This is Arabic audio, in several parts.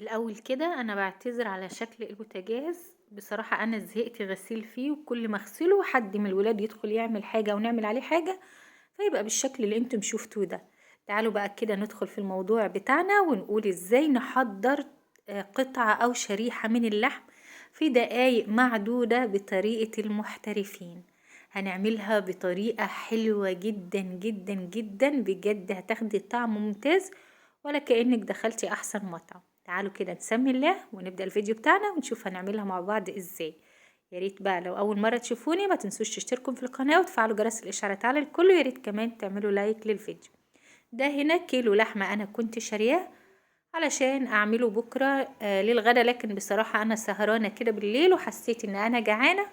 الأول كده أنا بعتذر على شكل البوتاجاز. بصراحة أنا زهقت غسيل فيه، وكل ما اغسله حد من الولاد يدخل يعمل حاجة ونعمل عليه حاجة فيبقى بالشكل اللي انتم شفتوه ده. تعالوا بقى كده ندخل في الموضوع بتاعنا ونقول ازاي نحضر قطعة أو شريحة من اللحم في دقايق معدودة بطريقة المحترفين. هنعملها بطريقة حلوة جدا جدا جدا، بجد هتاخدي طعم ممتاز ولا كأنك دخلتي أحسن مطعم. تعالوا كده نسمي الله ونبدأ الفيديو بتاعنا ونشوف هنعملها مع بعض ازاي. يا ريت بقى لو اول مره تشوفوني ما تنسوش تشتركوا في القناه وتفعلوا جرس الاشعارات على الكل، ويا ريت كمان تعملوا لايك للفيديو. ده هنا كيلو لحمه انا كنت شارياه علشان اعمله بكره للغدا، لكن بصراحه انا سهرانه كده بالليل وحسيت ان انا جعانه،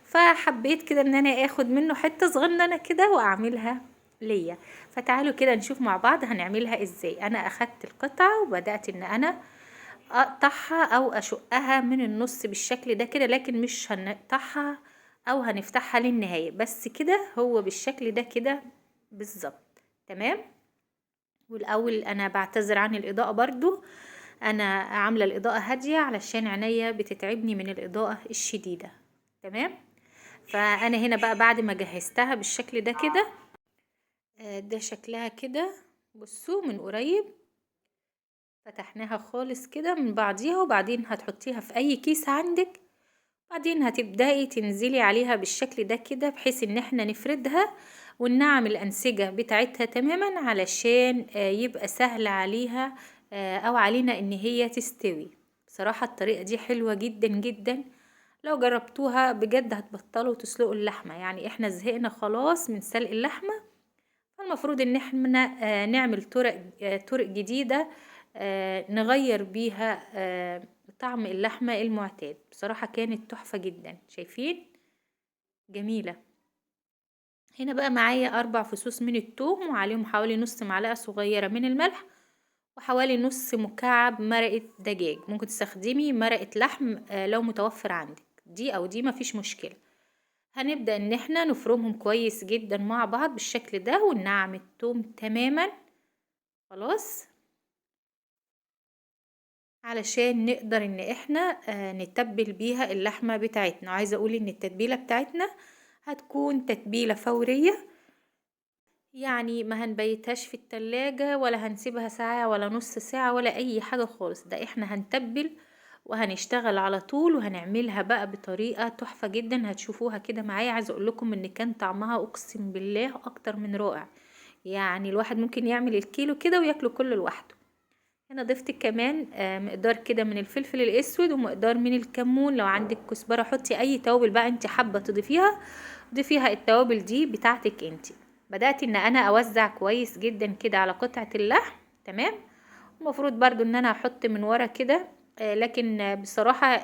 فحبيت كده ان انا اخد منه حته صغننه كده واعملها ليا. فتعالوا كده نشوف مع بعض هنعملها ازاي. انا اخدت القطعه وبدات ان انا اقطعها او اشقها من النص بالشكل ده كده، لكن مش هنقطعها او هنفتحها للنهاية، بس كده هو بالشكل ده كده بالظبط. تمام. والاول انا بعتذر عن الاضاءة برضو، انا عاملة الاضاءة هادية علشان عينيا بتتعبني من الاضاءة الشديدة. تمام. فانا هنا بقى بعد ما جهزتها بالشكل ده كده، ده شكلها كده. بصوا من قريب فتحناها خالص كده من بعضيها، وبعدين هتحطيها في اي كيس عندك، بعدين هتبدأي تنزلي عليها بالشكل ده كده بحيث ان احنا نفردها وننعم الأنسجة بتاعتها تماما علشان يبقى سهل عليها او علينا ان هي تستوي. بصراحة الطريقة دي حلوة جدا جدا، لو جربتوها بجد هتبطلوا تسلقوا اللحمة. يعني احنا زهقنا خلاص من سلق اللحمة، فالمفروض ان احنا نعمل طرق جديدة نغير بيها طعم اللحمة المعتاد. بصراحة كانت تحفة جدا، شايفين جميلة. هنا بقى معايا 4 فصوص من الثوم وعليهم حوالي نص معلقة صغيرة من الملح، وحوالي نص مكعب مرقة دجاج. ممكن تستخدمي مرقة لحم لو متوفر عندك، دي او دي مفيش مشكلة. هنبدأ ان احنا نفرمهم كويس جدا مع بعض بالشكل ده وننعم الثوم تماما خلاص، علشان نقدر ان احنا نتبل بيها اللحمة بتاعتنا. عايزة اقول ان التتبيلة بتاعتنا هتكون تتبيلة فورية، يعني ما هنبيتهاش في التلاجة ولا هنسيبها ساعة ولا نص ساعة ولا اي حاجة خالص. ده احنا هنتبل وهنشتغل على طول، وهنعملها بقى بطريقة تحفة جدا هتشوفوها كده معايا. عايزة اقول لكم ان كان طعمها اقسم بالله اكتر من رائع، يعني الواحد ممكن يعمل الكيلو كده وياكله كله لوحده. هنا ضفت كمان مقدار كده من الفلفل الاسود ومقدار من الكمون. لو عندك كزبره حطي اي توابل بقى انت حابه تضيفيها، ضيفيها التوابل دي بتاعتك انت. بدات ان انا اوزع كويس جدا كده على قطعه اللحم. تمام. المفروض برضو ان انا احط من ورا كده لكن بصراحه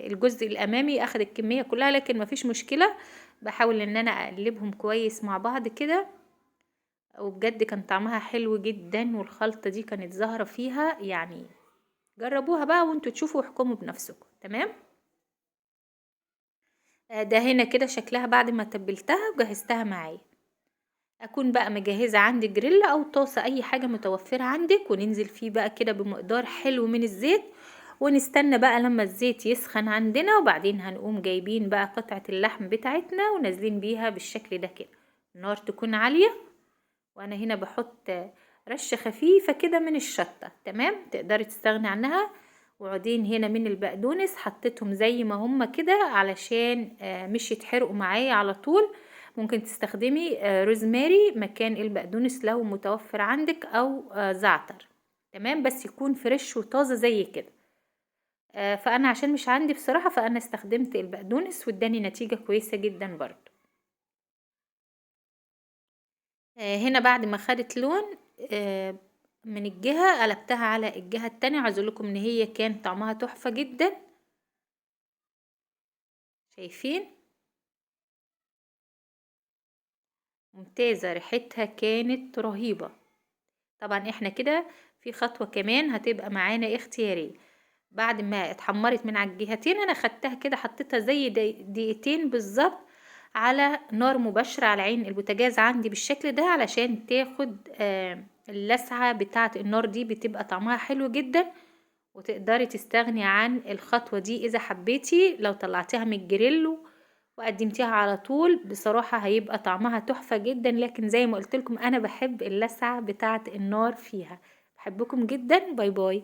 الجزء الامامي اخد الكميه كلها، لكن مفيش مشكله. بحاول ان انا اقلبهم كويس مع بعض كده، وبجد كان طعمها حلو جدا والخلطة دي كانت ظاهرة فيها. يعني جربوها بقى وانتوا تشوفوا واحكموا بنفسكم. تمام. ده هنا كده شكلها بعد ما تبلتها وجهزتها معايا. اكون بقى مجهزة عندي جريل او طاسة اي حاجة متوفرة عندك، وننزل فيه بقى كده بمقدار حلو من الزيت، ونستنى بقى لما الزيت يسخن عندنا، وبعدين هنقوم جايبين بقى قطعة اللحم بتاعتنا ونازلين بيها بالشكل ده كده. النار تكون عالية، وانا هنا بحط رشة خفيفة كده من الشطة. تمام. تقدري تستغني عنها. وعودين هنا من البقدونس حطيتهم زي ما هما كده علشان مش يتحرقوا معايا على طول. ممكن تستخدمي روزماري مكان البقدونس لو متوفر عندك، او زعتر. تمام، بس يكون فريش وطازة زي كده. فانا عشان مش عندي بصراحة فانا استخدمت البقدونس واداني نتيجة كويسة جدا برضو. هنا بعد ما خدت لون آه، من الجهة قلبتها على الجهة التانية. عايز اقول ان هي كان طعمها تحفة جدا. شايفين ممتازة، ريحتها كانت رهيبة. طبعا احنا كده في خطوة كمان هتبقى معانا اختيارية. بعد ما اتحمرت من على الجهتين انا خدتها كده حطيتها زي دقيقتين بالظبط على نار مباشرة على عين البوتاجاز عندي بالشكل ده، علشان تاخد اللسعة بتاعة النار دي، بتبقى طعمها حلو جدا وتقدري تستغني عن الخطوة دي اذا حبيتي. لو طلعتيها من الجريل وقدمتيها على طول بصراحة هيبقى طعمها تحفة جدا، لكن زي ما قلت لكم انا بحب اللسعة بتاعة النار فيها. بحبكم جدا، باي باي.